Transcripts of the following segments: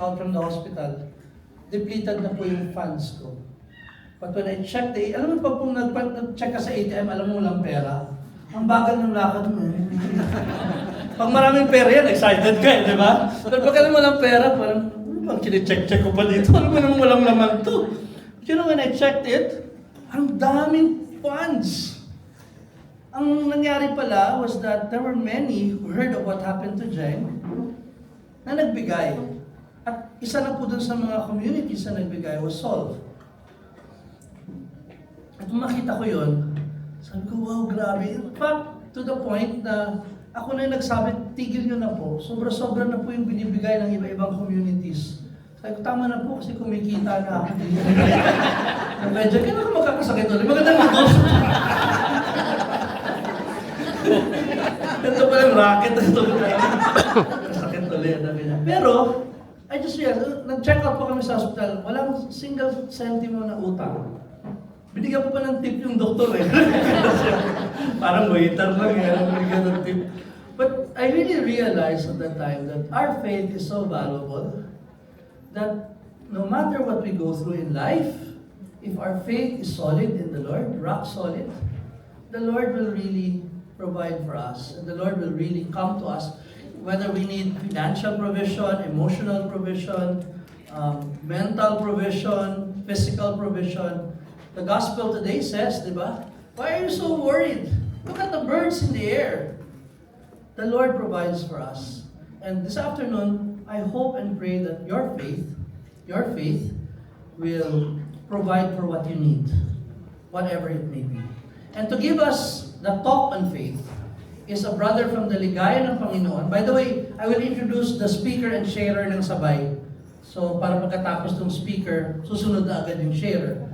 out from the hospital, depleted na po yung funds ko. But when I checked alam mo pa kung nag-check ka sa ATM, alam mo walang pera. Ang bagal ng lakad mo. Pag maraming pera yan, excited ka di ba? Pero pag alam mo walang pera, parang, pag kine-check ko pa dito, alam mo naman walang laman to. But you know, when I checked it, ang daming funds. Ang nangyari pala was that there were many who heard of what happened to Jen na nagbigay. At isa na po dun sa mga communities na nagbigay was Solve. At nung makita ko yun, sabi ko, wow, grabe. In fact, to the point na ako na yung nagsabi, tigil nyo na po. Sobra-sobra na po yung binibigay ng iba-ibang communities. Sabi ko, tama na po kasi kumikita na ako. Medyo, kailan ka magkakasakit ulit? Magandang mag-dos. Ito pala yung racket. Ito pala yung sakit ulit. Pero, I just realized, nag-check out po kami sa hospital, walang single centimo na utang. Binigyan ko pa ng tip yung doktor eh. Parang waiter lang eh, binigyan ng tip. But I really realized at that time that our faith is so valuable that no matter what we go through in life, if our faith is solid in the Lord, rock solid, the Lord will really provide for us. And the Lord will really come to us, whether we need financial provision, emotional provision, mental provision, physical provision. The gospel today says, di ba? Why are you so worried? Look at the birds in the air. The Lord provides for us. And this afternoon, I hope and pray that your faith will provide for what you need, whatever it may be. And to give us the talk on faith is a brother from the Ligaya ng Panginoon. By the way, I will introduce the speaker and sharer ng sabay. So para pagkatapos ng speaker, susunod na agad yung sharer.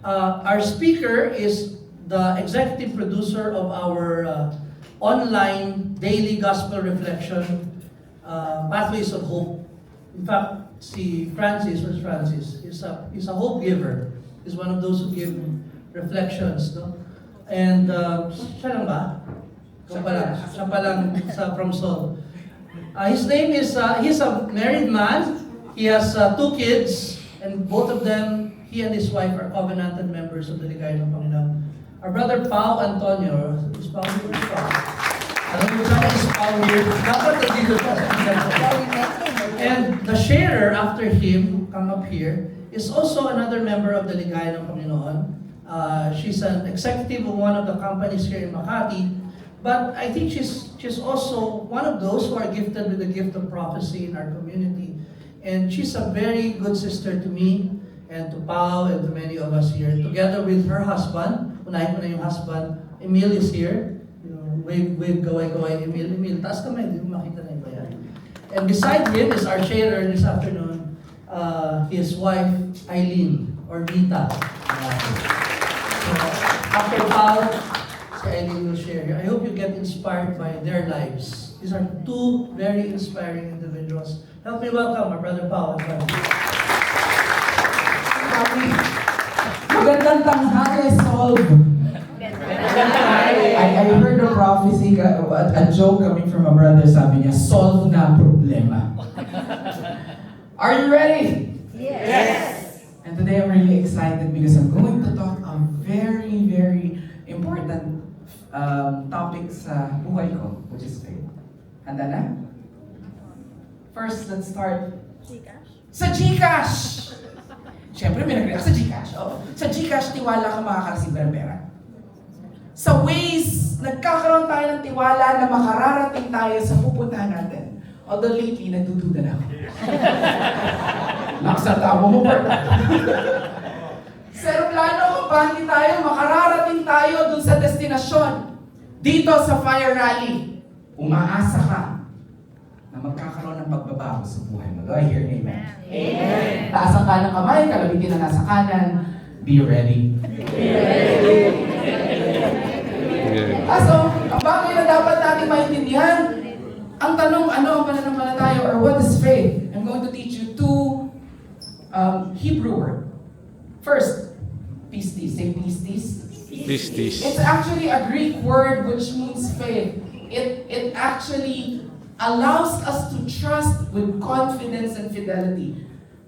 Our speaker is the executive producer of our online daily gospel reflection, Pathways of Hope. In fact, si Francis, where's Francis? He's a hope giver. He's one of those who give reflections, no? And siya lang ba? Siya pa lang from Seoul. His name is, he's a married man. He has 2 kids, and both of them, he and his wife are covenanted members of the Ligaya ng Panginoon. Our brother Pao Antonio, is Pao here? Alam mo ba is Pao here? Dapat nandito pa. And the sharer after him, come up here, is also another member of the Ligaya ng Panginoon. She's an executive of one of the companies here in Makati. But I think she's also one of those who are gifted with the gift of prophecy in our community. And she's a very good sister to me, and to Pao, and to many of us here. Together with her husband, unahin ko na yung husband, Emil is here. You know, wave, gaway, Emil, taas kamay, hindi mo makita na iba yan. And beside him is our sharer this afternoon, his wife, Eileen, or Rita. So, after Pao, si Eileen will share here. I hope you get inspired by their lives. These are 2 very inspiring individuals. Help me welcome our brother Pao and family. Magandang tanghali, Solve. I heard a prophecy, a joke coming from a brother, sabi niya, solve na problema. Are you ready? Yes. And today I'm really excited because I'm going to talk on very, very important topic sa buhay ko, which is faith. Handa na? First, let's start sa GCash! Siyempre, may nag-react sa GCash. Oh. Sa GCash, tiwala ka makaka-receive ng pera. Sa Waze, nagkakaroon tayo ng tiwala na makararating tayo sa pupuntahan natin. Although lately, nagdududa na ako. Nakasatawa mo pa. Sa aeroplano, kapag tayo, makararating tayo dun sa destinasyon. Dito sa Fire Rally, umaasa ka na magkakaroon ng pagbabago sa buhay mo. Do I hear an amen? Amen. Taas ang kanang kamay, kalabitin na nasa kanan. Be ready. Be ready. So, ang bagay na dapat natin maintindihan, ang tanong, ano ang pananampalataya or what is faith? I'm going to teach you 2 Hebrew words. First, pistis. Say pistis. Pistis. It's actually a Greek word which means faith. It actually allows us to trust with confidence and fidelity.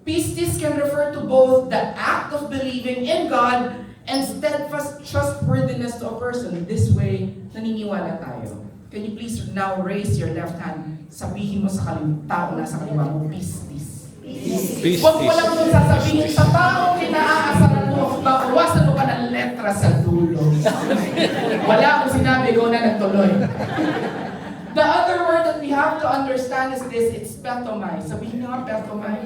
Pistis can refer to both the act of believing in God and steadfast trustworthiness to a person. This way, naniniwala tayo. Can you please now raise your left hand? Sabihin mo sa tao na sa kaliwa mo, pistis. Pistis. Huwag mo lang mong sasabihin sa tao, kinaasaran mo, bawasan mo pa ng letra sa dulo. Wala akong sinabi, ikaw na nagtuloy. The other word that we have to understand is this, it's petomai. Sabihin nga, petomai.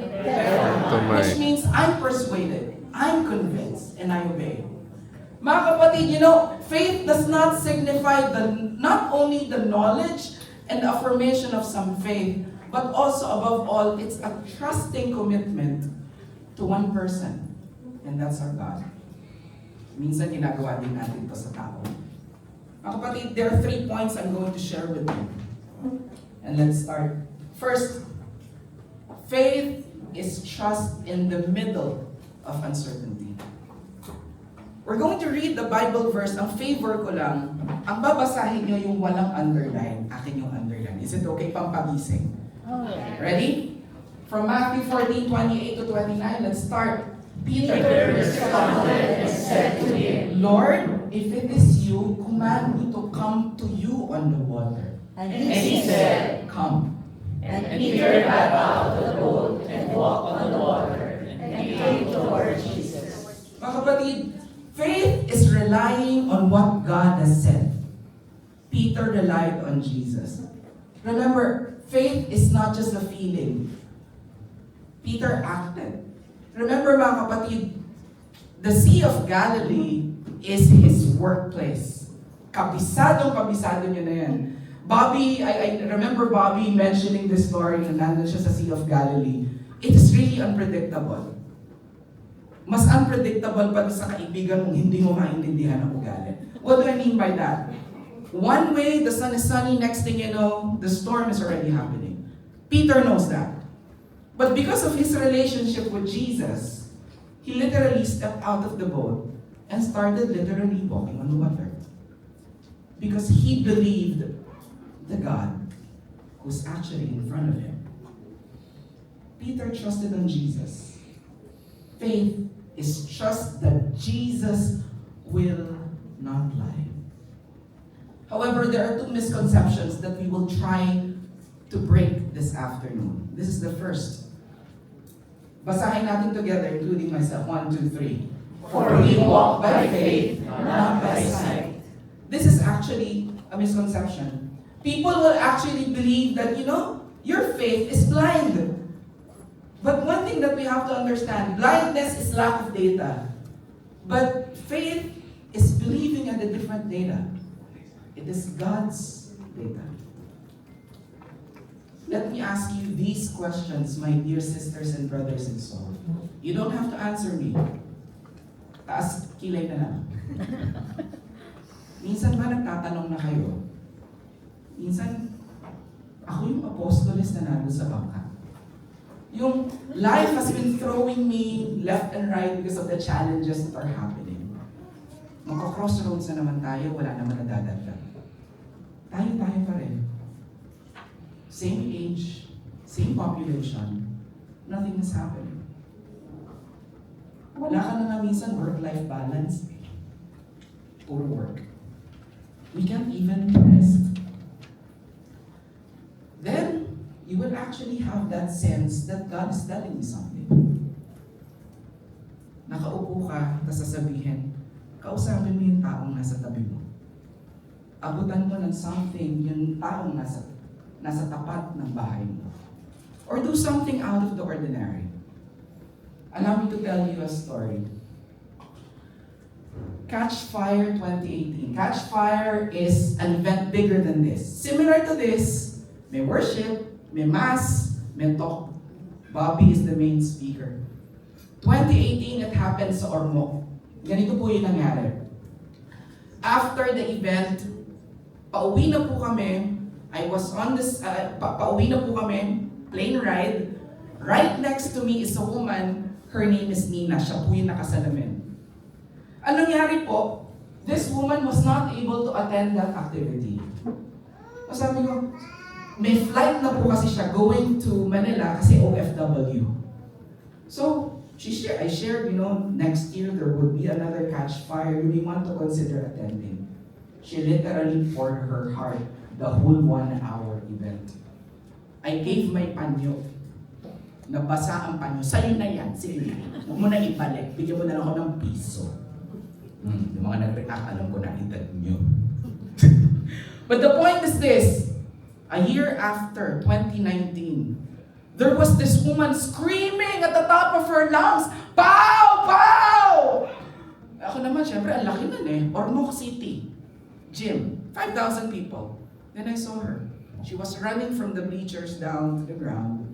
Which means I'm persuaded, I'm convinced, and I obey. Mga kapatid, faith does not signify not only the knowledge and affirmation of some faith, but also above all, it's a trusting commitment to one person. And that's our God. Minsan ginagawa din natin ito sa tao. Mga kapatid, there are 3 points I'm going to share with you. And let's start. First, faith is trust in the middle of uncertainty. We're going to read the Bible verse. Ang favor ko lang, ang babasahin nyo yung walang underline. Akin yung underline. Is it okay? Pampagising. Ready? From Matthew 14:28 to 29, let's start. Peter responded and said to him, Lord, if it is you, command me to come to you on the water. And he said, Come. and Peter got out of the boat and walked on the water and came toward Jesus. Mga kapatid, faith is relying on what God has said. Peter relied on Jesus. Remember, faith is not just a feeling. Peter acted. Remember mga kapatid, the Sea of Galilee is his workplace. Kabisado niya na yan. Bobby, I remember Bobby mentioning this story na nandun siya sa Sea of Galilee. It is really unpredictable. Mas unpredictable pa sa kaibigan mong hindi mo maintindihan ang ugali. What do I mean by that? One way, the sun is sunny, next thing you know, the storm is already happening. Peter knows that. But because of his relationship with Jesus, he literally stepped out of the boat and started literally walking on the water. Because he believed the God who's actually in front of him. Peter trusted on Jesus. Faith is trust that Jesus will not lie. However, there are 2 misconceptions that we will try to break this afternoon. This is the first. Basahin natin together, including myself. 1, 2, 3. For we walk by faith, not by sight. This is actually a misconception. People will actually believe that, your faith is blind. But one thing that we have to understand, blindness is lack of data. But faith is believing in the different data. It is God's data. Let me ask you these questions, my dear sisters and brothers in soul. You don't have to answer me. Taas kilay na lang. Minsan ba nagtatanong na kayo? Minsan, ako yung apostoles na nandun sa bangka. Yung life has been throwing me left and right because of the challenges that are happening. Magka-crossroads na naman tayo, wala naman nadadagdag. Tayo pa rin. Same age, same population, nothing is happening. Wala ka na nga minsan work-life balance. Puro work. We can't even rest. Then, you will actually have that sense that God is telling you something. Nakaupo ka, tapos sasabihin, kausapin mo yung taong nasa tabi mo. Abutan mo ng something yung taong nasa tapat ng bahay mo. Or do something out of the ordinary. Allow me to tell you a story. Catch Fire 2018. Catch Fire is an event bigger than this. Similar to this, may worship, may mass, may talk. Bobby is the main speaker. 2018, it happened sa Ormoc. Ganito po yung nangyari. After the event, pauwi na po kami. Pauwi na po kami, plane ride. Right next to me is a woman. Her name is Nina. Siya po yung nakasalamin. Anong nangyari po? This woman was not able to attend that activity. So sabi ko, may flight na po kasi siya going to Manila kasi OFW. So, I shared, next year there would be another catch fire. You may want to consider attending. She literally poured her heart the whole 1-hour event. I gave my panyo. Nabasa ang panyo. Sa'yo na yan. Sige, huwag mo na ibalik. Bigyan mo na lang ako ng piso. Yung mga nag-react, alam ko na edad nyo. But the point is this. A year after, 2019, there was this woman screaming at the top of her lungs, "Pow! Pow!" Ako naman, syempre, ang laki nun eh. Ormoc City. Gym. 5,000 people. Then I saw her. She was running from the bleachers down to the ground.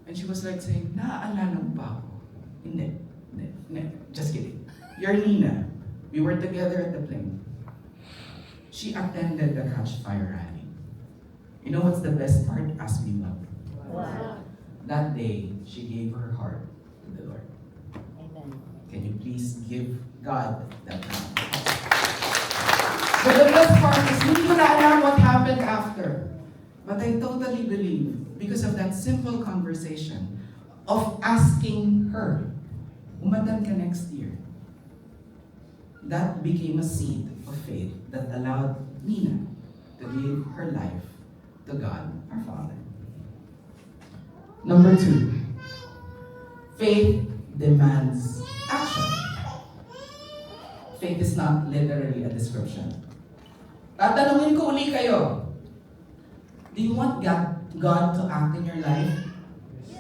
And she was like saying, "Naaalala mo ba ako?" Hindi. Just kidding. You're Nina. We were together at the plane. She attended the Catch Fire rally. You know what's the best part? Ask me what. Wow. That day, she gave her heart to the Lord. Amen. Can you please give God that hand? But the best part is, hindi ko na alam what happened after. But I totally believe, because of that simple conversation of asking her, umadan ka next year, that became a seed of faith that allowed Nina to give her life to God, our Father. Number 2, faith demands action. Faith is not literally a description. Tatanungin ko uli kayo, do you want God to act in your life?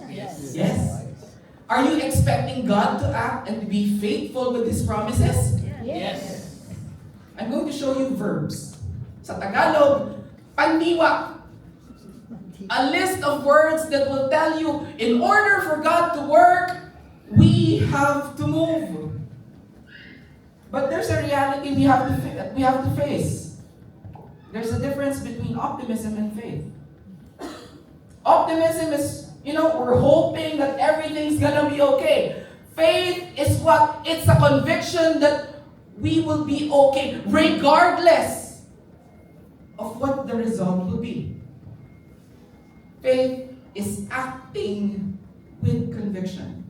Yes. Yes? Are you expecting God to act and to be faithful with His promises? Yes. I'm going to show you verbs. Sa Tagalog, pandiwa. A list of words that will tell you, in order for God to work, we have to move. But there's a reality we have to face. There's a difference between optimism and faith. Optimism is, we're hoping that everything's gonna be okay. Faith is what? It's a conviction that we will be okay, regardless of what the result will be. Faith is acting with conviction.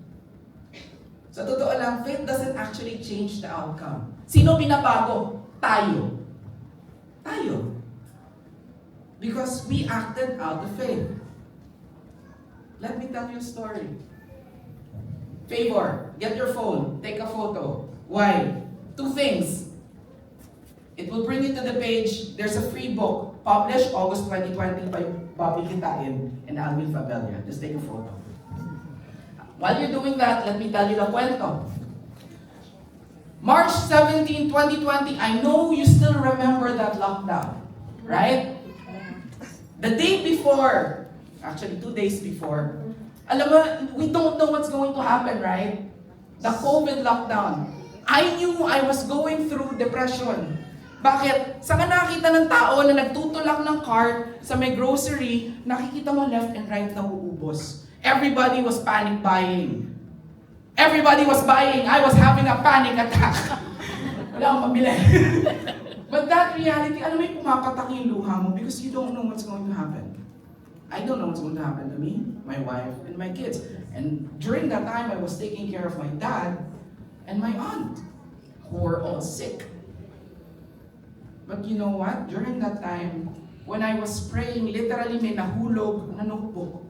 Sa totoo lang, faith doesn't actually change the outcome. Sino binabago? Tayo. Tayo. Because we acted out of faith. Let me tell you a story. Favor, get your phone, take a photo. Why? 2 things. It will bring you to the page. There's a free book, published August 2020 by Bobby Kitain and Alvin Fabella. Just take a photo. While you're doing that, let me tell you the kwento. March 17, 2020, I know you still remember that lockdown, right? The day before, actually 2 days before, alam mo, we don't know what's going to happen, right? The COVID lockdown. I knew I was going through depression. Bakit? Saka nakita ng tao na nagtutulak ng cart sa may grocery, nakikita mo left and right na uubos. Everybody was panic buying. Everybody was buying. I was having a panic attack. Wala akong mabili. But that reality, alam mo yung pumapatak yung luha mo because you don't know what's going to happen. I don't know what's going to happen to me, my wife, and my kids. And during that time, I was taking care of my dad and my aunt, who were all sick. But you know what? During that time, when I was praying, literally may nahulog na notebook.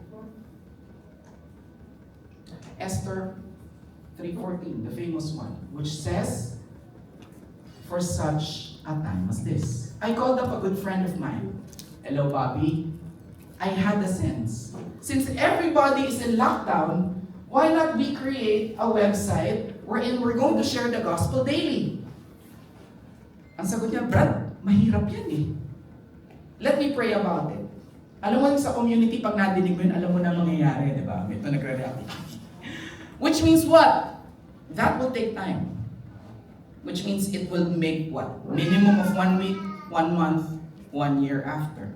Esther 3:14, the famous one, which says, "For such a time as this." I called up a good friend of mine. Hello, Bobby. I had a sense. Since everybody is in lockdown, why not we create a website wherein we're going to share the gospel daily? Ang sagot niya, Brad, mahirap yan eh. Let me pray about it. Alam mo sa community, pag nadinig mo yun, alam mo na mangyayari, di ba? Ito nagre-react. Which means what? That will take time. Which means it will make what? Minimum of 1 week, 1 month, 1 year after.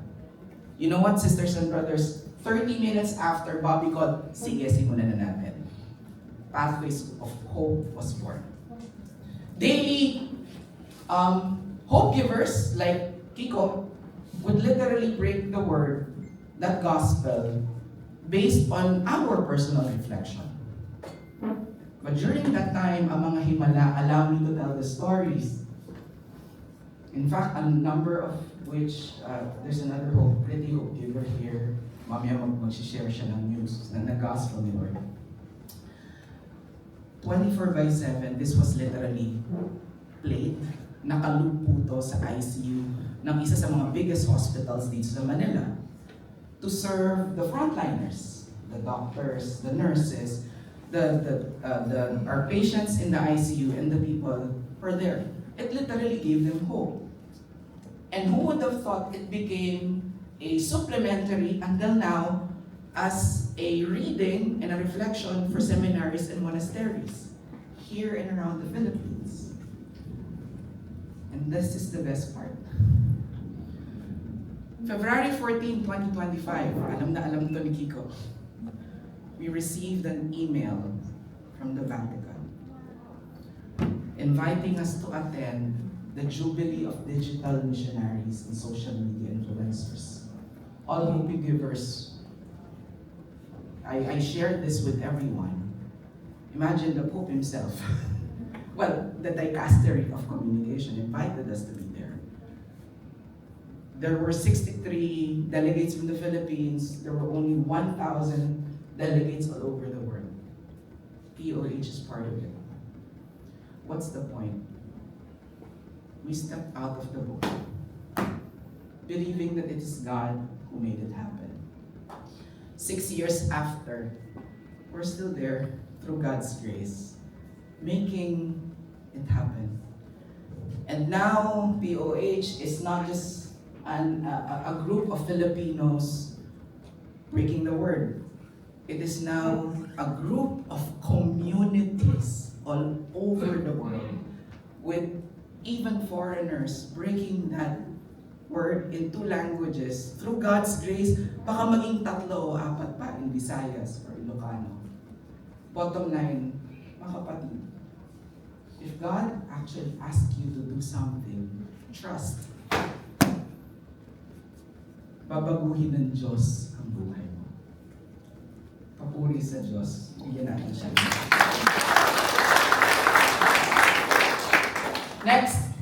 You know what, sisters and brothers? 30 minutes after Bobby called, sige, simulan na natin. Pathways of Hope was born. Daily, hope givers like Kiko would literally break the word that gospel based on our personal reflection. But during that time, ang mga himala, allow me to tell the stories. In fact, a number of which, there's another pretty hope giver here. Mamaya mag-share siya ng news na gospel ni Lord. 24/7, this was literally played. Nakalupo to sa ICU ng isa sa mga biggest hospitals dito sa Manila to serve the frontliners, the doctors, the nurses, our patients in the ICU and the people who are there. It literally gave them hope. And who would have thought it became a supplementary until now as a reading and a reflection for seminaries and monasteries here and around the Philippines. And this is the best part. February 14, 2025, alam na alam to ni Kiko, we received an email from the Vatican inviting us to attend the Jubilee of Digital Missionaries and Social Media Influencers. All hope givers. I shared this with everyone. Imagine the Pope himself, well, the dicastery of communication invited us to be there. There were 63 delegates from the Philippines. There were only 1,000 delegates all over the world. POH is part of it. What's the point? We stepped out of the boat, believing that it is God who made it happen. 6 years after, we're still there through God's grace, making it happen. And now, POH is not just a group of Filipinos breaking the word. It is now a group of communities all over the world with even foreigners breaking that word in 2 languages. Through God's grace, baka maging 3 o 4 pa in Visayas or Ilocano. Bottom line, mga kapatid, if God actually asks you to do something, trust. Babaguhin ng Diyos ang buhay mo. Papuri sa Diyos. Bigyan natin siya. Next,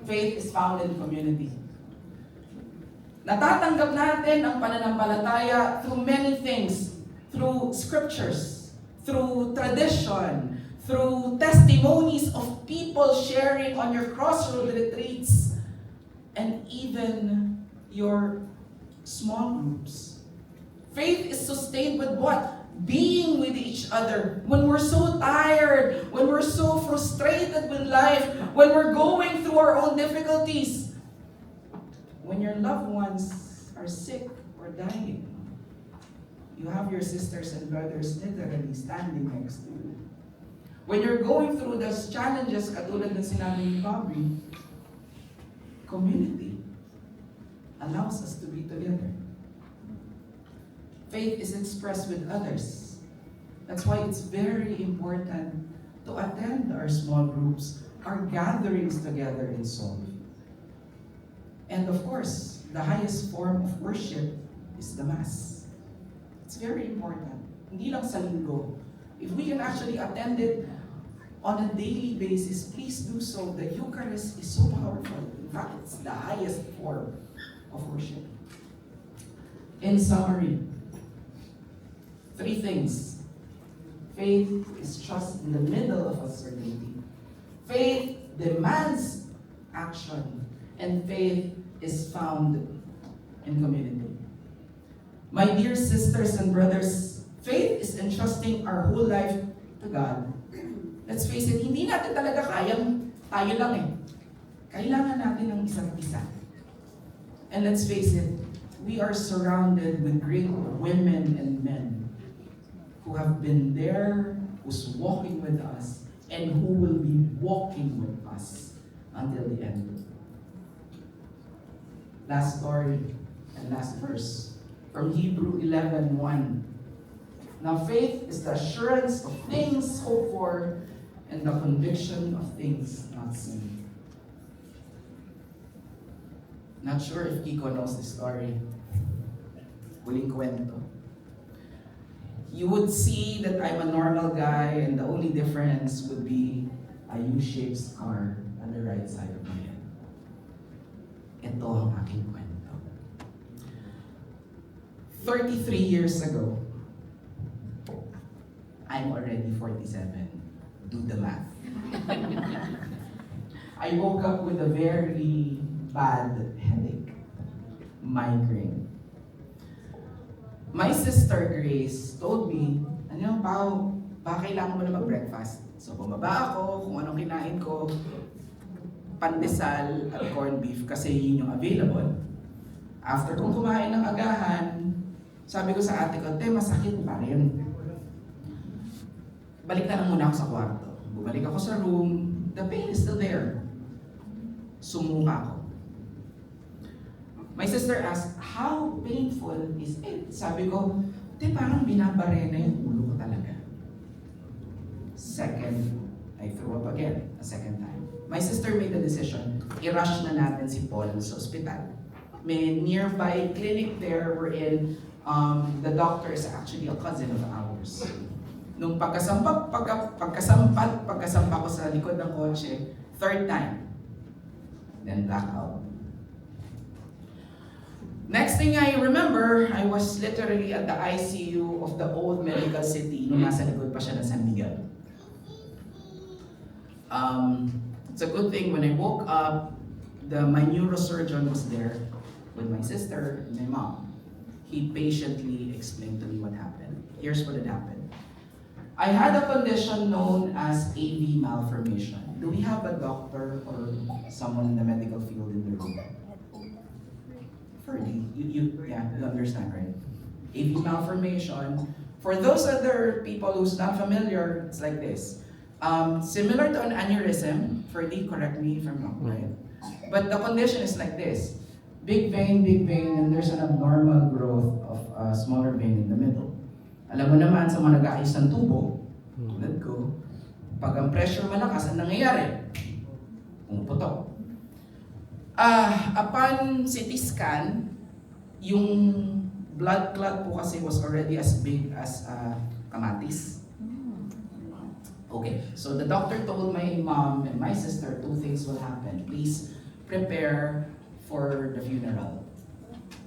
faith is found in community. Natatanggap natin ang pananampalataya through many things. Through scriptures, through tradition, through testimonies of people sharing on your crossroad retreats, and even your small groups. Faith is sustained with what? Being with each other. When we're so tired, when we're so frustrated with life, when we're going through our own difficulties, when your loved ones are sick or dying, you have your sisters and brothers literally standing next to you. When you're going through those challenges, katulad ng sinabi ni Bobby, community allows us to be together. Faith is expressed with others. That's why it's very important to attend our small groups, our gatherings together in soul. And of course, the highest form of worship is the Mass. It's very important. Hindi lang sa linggo. If we can actually attend it on a daily basis, please do so. The Eucharist is so powerful. In fact, it's the highest form of worship. In summary, 3 things. Faith is trust in the middle of uncertainty. Faith demands action. And faith is found in community. My dear sisters and brothers, faith is entrusting our whole life to God. Let's face it, hindi natin talaga kayang tayo lang eh. Kailangan natin ng isa't isa. And let's face it, we are surrounded with great women and men who have been there, who's walking with us, and who will be walking with us until the end. Last story and last verse from Hebrew 11:1. Now faith is the assurance of things hoped for and the conviction of things not seen. Not sure if Kiko knows this story. huling kwento, you would see that I'm a normal guy and the only difference would be a U-shaped scar on the right side of my head. Ito ang aking kwento. 33 years ago, I'm already 47. Do the math. I woke up with a very bad headache, migraine. My sister Grace told me, ano, Pao, baka kailangan mo na mag-breakfast. So bumaba ako, kung anong kinain ko, pandesal at corned beef kasi yun yung available. After kong kumain ng agahan, sabi ko sa ate ko, te, masakit pa rin. Balik na lang muna ako sa kwarto. Bumalik ako sa room, the pain is still there. Sumuka ako. My sister asked, how painful is it? Sabi ko, te, parang binabarena yung ulo ko talaga. Second, I threw up again, a second time. My sister made the decision, i-rush na natin si Paul sa ospital. May nearby clinic there wherein the doctor is actually a cousin of ours. Nung pagkasampa ko sa likod ng kotse, third time, then blackout. Next thing I remember, I was literally at the ICU of the old medical city nung nasa likod pa siya ng San Miguel. It's a good thing when I woke up, my neurosurgeon was there with my sister and my mom. He patiently explained to me what happened. Here's what had happened. I had a condition known as AV malformation. Do we have a doctor or someone in the medical field in the room? Ferdy, you understand, right? AV malformation. For those other people who's not familiar, it's like this. Similar to an aneurysm, Ferdy, correct me if I'm wrong, right? But the condition is like this. Big vein, and there's an abnormal growth of a smaller vein in the middle. Alam mo naman sa mga nag-aayos ng tubo, tulad ko, pag ang pressure malakas, ang nangyayari? Pumuputok. Upon CT scan, yung blood clot po kasi was already as big as kamatis. Okay, so the doctor told my mom and my sister two things will happen. Please prepare for the funeral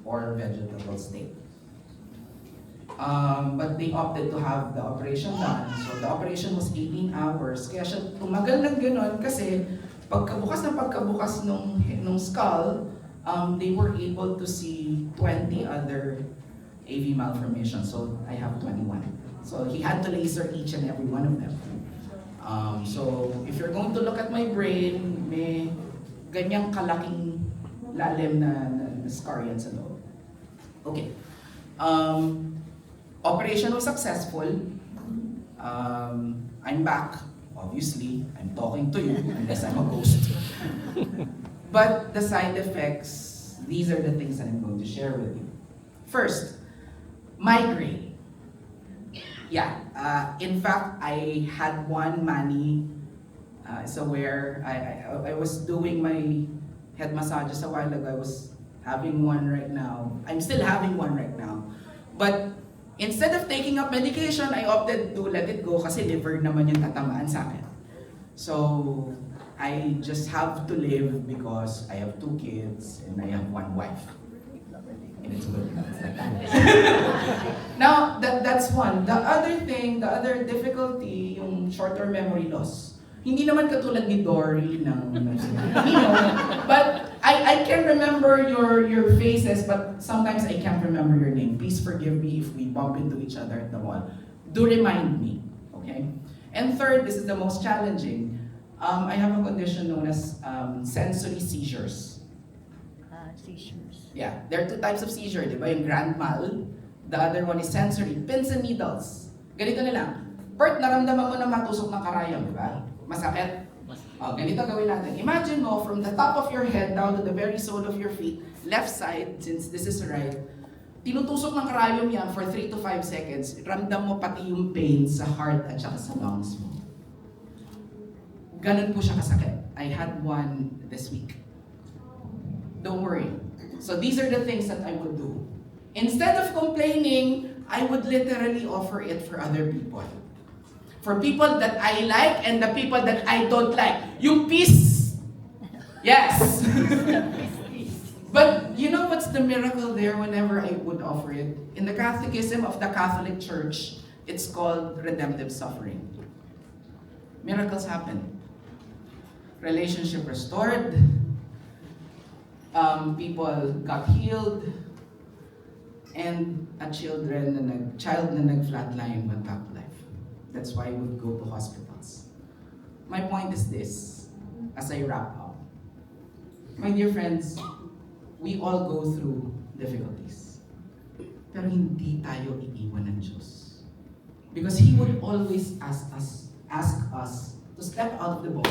or vegetable state. But they opted to have the operation done. So the operation was 18 hours. Kaya siya tumagal ng gano'n kasi pagkabukas nung skull, they were able to see 20 other AV malformations. So I have 21. So he had to laser each and every one of them. So if you're going to look at my brain, may ganyang kalaking lalim na scar yan sa loob. Okay. Operation was successful. I'm back. Obviously, I'm talking to you unless I'm a ghost. But the side effects, these are the things that I'm going to share with you. First, migraine. Yeah, in fact, I had one Manny. So where I was doing my head massages a while ago. I was having one right now. I'm still having one right now. But instead of taking up medication, I opted to let it go kasi liver naman yung tatamaan sa akin. So I just have to live because I have 2 kids and I have 1 wife. And it's good. Now, that's one. The other difficulty, yung short-term memory loss. Hindi naman katulad ni Dory ng but I can remember your faces, but sometimes I can't remember your name. Please forgive me if we bump into each other at the mall. Do remind me, okay? And third, this is the most challenging. I have a condition known as sensory seizures. Seizures. Yeah, there are 2 types of seizure, di ba? Yung grand mal, the other one is sensory, pins and needles. Ganito nila. Bert, naramdaman mo na matusok ng karayom, di ba? Masakit? Ganito gawin natin. Imagine mo, from the top of your head down to the very sole of your feet, left side, since this is right, tinutusok ng karayom yan for 3 to 5 seconds. Ramdam mo pati yung pain sa heart at saka sa lungs mo. Ganun po siya kasakit. I had one this week. Don't worry. So these are the things that I would do. Instead of complaining, I would literally offer it for other people. For people that I like and the people that I don't like. Yung peace. Yes. But you know what's the miracle there whenever I would offer it? In the Catechism of the Catholic Church, it's called redemptive suffering. Miracles happen. Relationship restored. People got healed. And a child na nag-flatline went back to life. That's why I would go to hospitals. My point is this, as I wrap up. My dear friends, we all go through difficulties. Pero hindi tayo iiwan ng Diyos. Because He would always ask us to step out of the boat.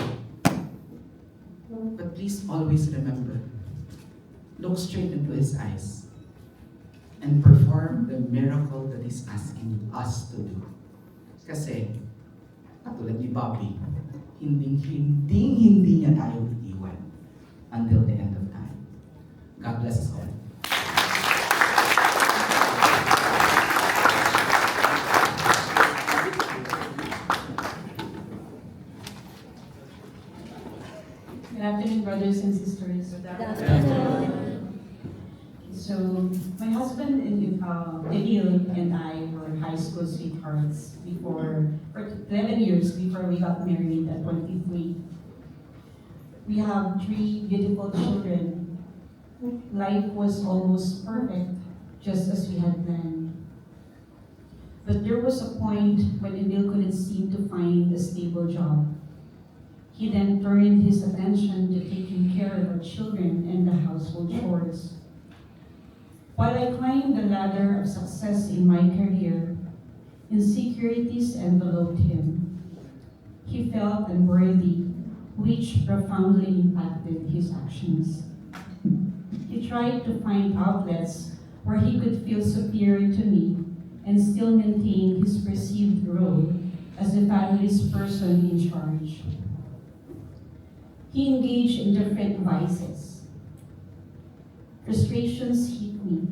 But please always remember, look straight into His eyes and perform the miracle that He's asking us to do. Kasi, katulad ni Bobby, hindi niya tayo iiwan until the end of time. God bless us all. Good afternoon, brothers and sisters. So, my husband Emil and I were high school sweethearts for 11 years before we got married at 23. We have 3 beautiful children. Life was almost perfect, just as we had planned. But there was a point when Emil couldn't seem to find a stable job. He then turned his attention to taking care of our children and the household chores. While I climbed the ladder of success in my career, insecurities enveloped him. He felt unworthy, which profoundly impacted his actions. He tried to find outlets where he could feel superior to me and still maintain his perceived role as the family's person in charge. He engaged in different vices. Frustrations hit me.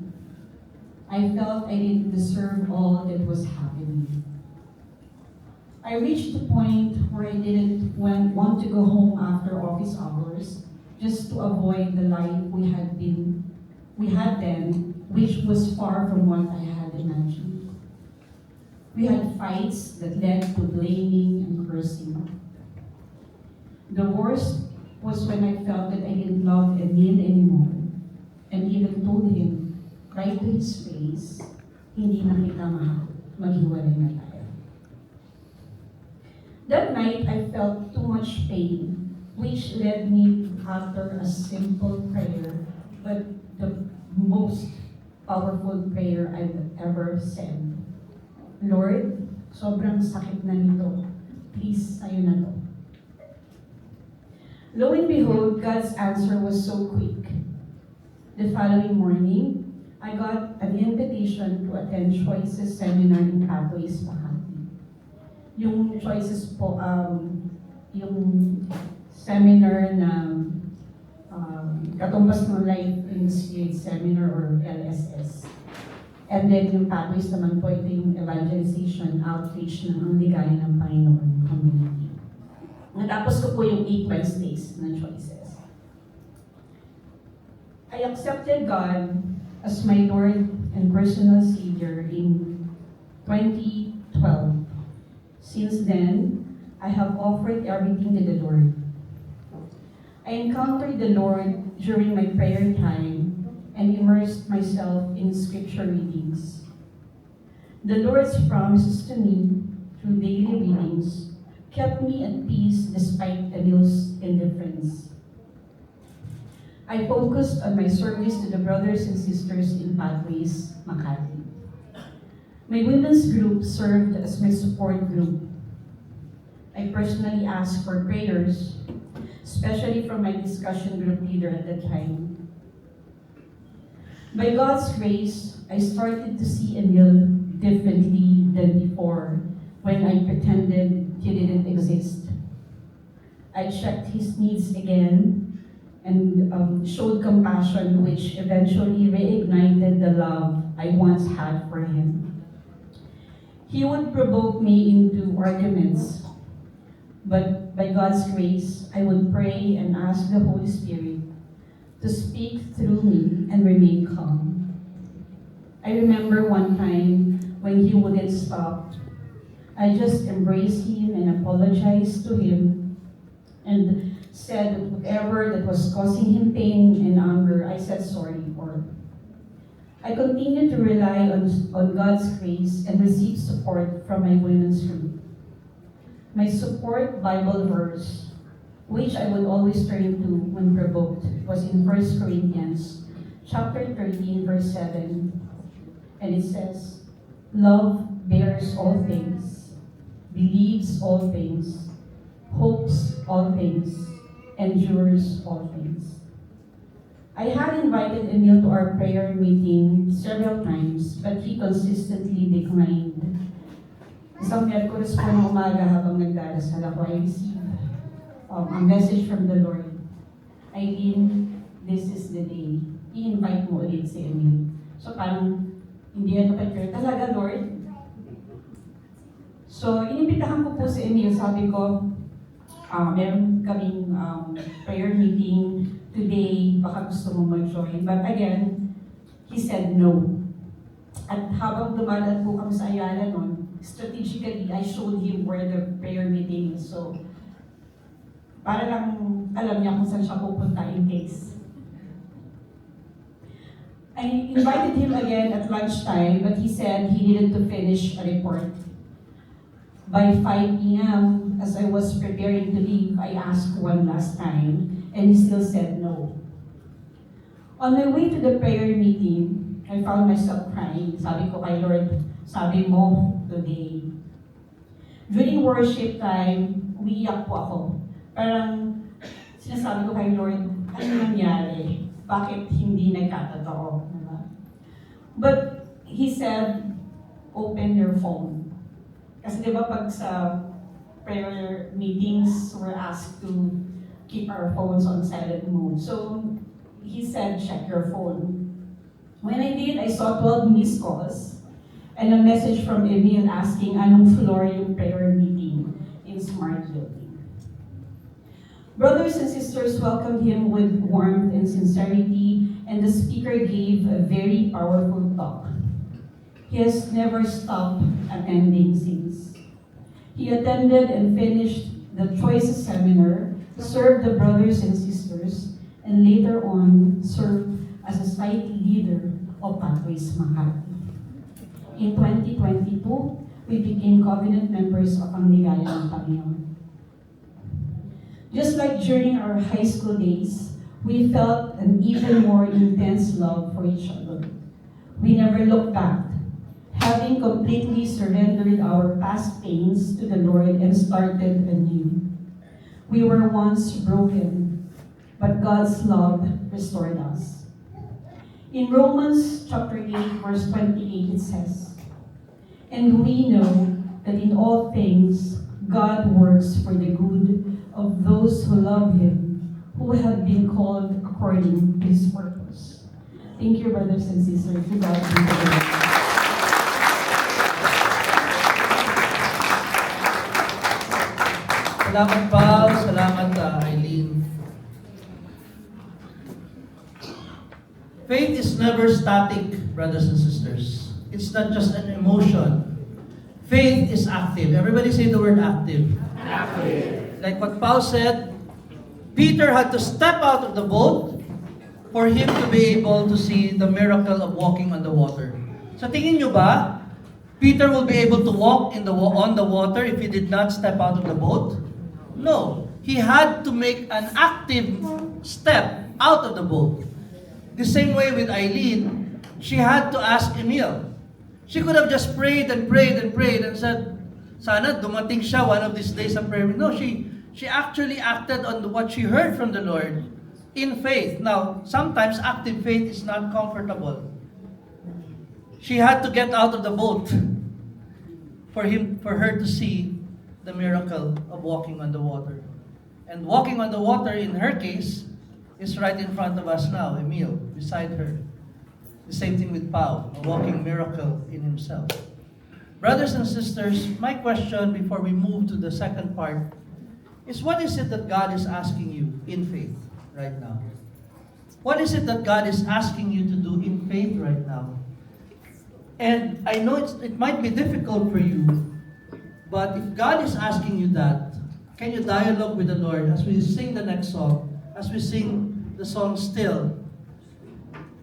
I felt I didn't deserve all that was happening. I reached the point where I didn't want to go home after office hours just to avoid the life we had then, which was far from what I had imagined. We had fights that led to blaming and cursing. The worst was when I felt that I didn't love Emil anymore, and even told him right to his face, hindi na kita mahal, maghiwalay na tayo. That night, I felt too much pain, which led me to utter a simple prayer, but the most powerful prayer I've ever said. Lord, sobrang sakit na nito. Please, sa'yo na to. Lo and behold, God's answer was so quick. The following morning, I got an invitation to attend Choices Seminar in Pathways, Makati. Yung Choices po, yung seminar na Katumbas ng Life in the Spirit Seminar or LSS. And then yung Pathways naman po, ito yung evangelization, outreach ng Ang Ligaya ng Panginoon community. Natapos ko po yung 8 Wednesdays ng Choices. I accepted God as my Lord and personal Savior in 2012. Since then, I have offered everything to the Lord. I encountered the Lord during my prayer time and immersed myself in scripture readings. The Lord's promises to me through daily readings kept me at peace despite Emil's indifference. I focused on my service to the brothers and sisters in Pathways, Makati. My women's group served as my support group. I personally asked for prayers, especially from my discussion group leader at the time. By God's grace, I started to see Emil differently than before when I pretended he didn't exist. I checked his needs again and showed compassion, which eventually reignited the love I once had for him. He would provoke me into arguments, but by God's grace, I would pray and ask the Holy Spirit to speak through me and remain calm. I remember one time when he wouldn't stop, I just embraced him and apologized to him and said that whatever that was causing him pain and anger, I said sorry for. I continued to rely on God's grace and receive support from my women's group. My support Bible verse, which I would always turn to when provoked, was in 1 Corinthians chapter 13, verse 7. And it says, "Love bears all things, believes all things, hopes all things, endures all things." I had invited Emil to our prayer meeting several times, but he consistently declined. Isang Miyerkules po ng umaga habang nagdarasal ako, I received a message from the Lord. Eileen, this is the day. I-invite mo ulit si Emil. So parang, hindi ano pa church. Talaga, Lord? So, inimbitahan ko po si Emil. Sabi ko, meron kaming prayer meeting today, baka gusto mo mag-join. But again, he said no. At habang dumadaan po kami sa Ayala nun, strategically, I showed him where the prayer meeting is. So, para lang alam niya kung saan siya pupunta in case. I invited him again at lunchtime, but he said he needed to finish a report. By 5 p.m., as I was preparing to leave, I asked one last time, and he still said no. On my way to the prayer meeting, I found myself crying. Sabi ko kay Lord, sabi mo today. During worship time, umiiyak po ako. Parang sinasabi ko kay Lord, ano nangyari? Bakit hindi nagkatotoo? Diba? But he said, open your phone. Kasi di ba pag sa prayer meetings, we're asked to keep our phones on silent mode. So he said, check your phone. When I did, I saw 12 missed calls and a message from Emil asking anong floor yung prayer meeting in Smart Building. Brothers and sisters welcomed him with warmth and sincerity, and the speaker gave a very powerful talk. He has never stopped attending since. He attended and finished the Choices Seminar, served the brothers and sisters, and later on served as a site leader of Pathways Makati. In 2022, we became covenant members of ang Ligaya ng Panginoon. Just like during our high school days, we felt an even more intense love for each other. We never looked back, having completely surrendered our past pains to the Lord and started anew. We were once broken, but God's love restored us. In Romans chapter 8, verse 28, it says, "And we know that in all things God works for the good of those who love Him, who have been called according to His purpose." Thank you, brothers and sisters. To God be the glory. Salamat, Paul. Salamat, Eileen. Faith is never static, brothers and sisters. It's not just an emotion. Faith is active. Everybody say the word active. Active. Like what Paul said, Peter had to step out of the boat for him to be able to see the miracle of walking on the water. So tingin nyo ba, Peter will be able to walk on the water if he did not step out of the boat? No. He had to make an active step out of the boat. The same way with Eileen, she had to ask Emil. She could have just prayed and prayed and prayed and said, sana dumating siya one of these days sa prayer. No, she actually acted on what she heard from the Lord in faith. Now, sometimes active faith is not comfortable. She had to get out of the boat for her to see the miracle of walking on the water. And walking on the water, in her case, is right in front of us now, Emil, beside her. The same thing with Pao, a walking miracle in himself. Brothers and sisters, my question before we move to the second part is, what is it that God is asking you in faith right now? What is it that God is asking you to do in faith right now? And I know it might be difficult for you, but if God is asking you that, can you dialogue with the Lord as we sing the next song, as we sing the song Still?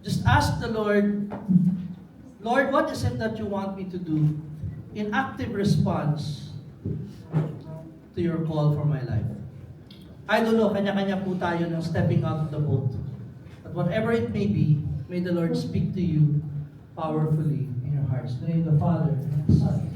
Just ask the Lord, Lord, what is it that you want me to do in active response to your call for my life? I don't know, kanya-kanya po tayo ng stepping out of the boat. But whatever it may be, may the Lord speak to you powerfully in your hearts. In the name of the Father, and the Son,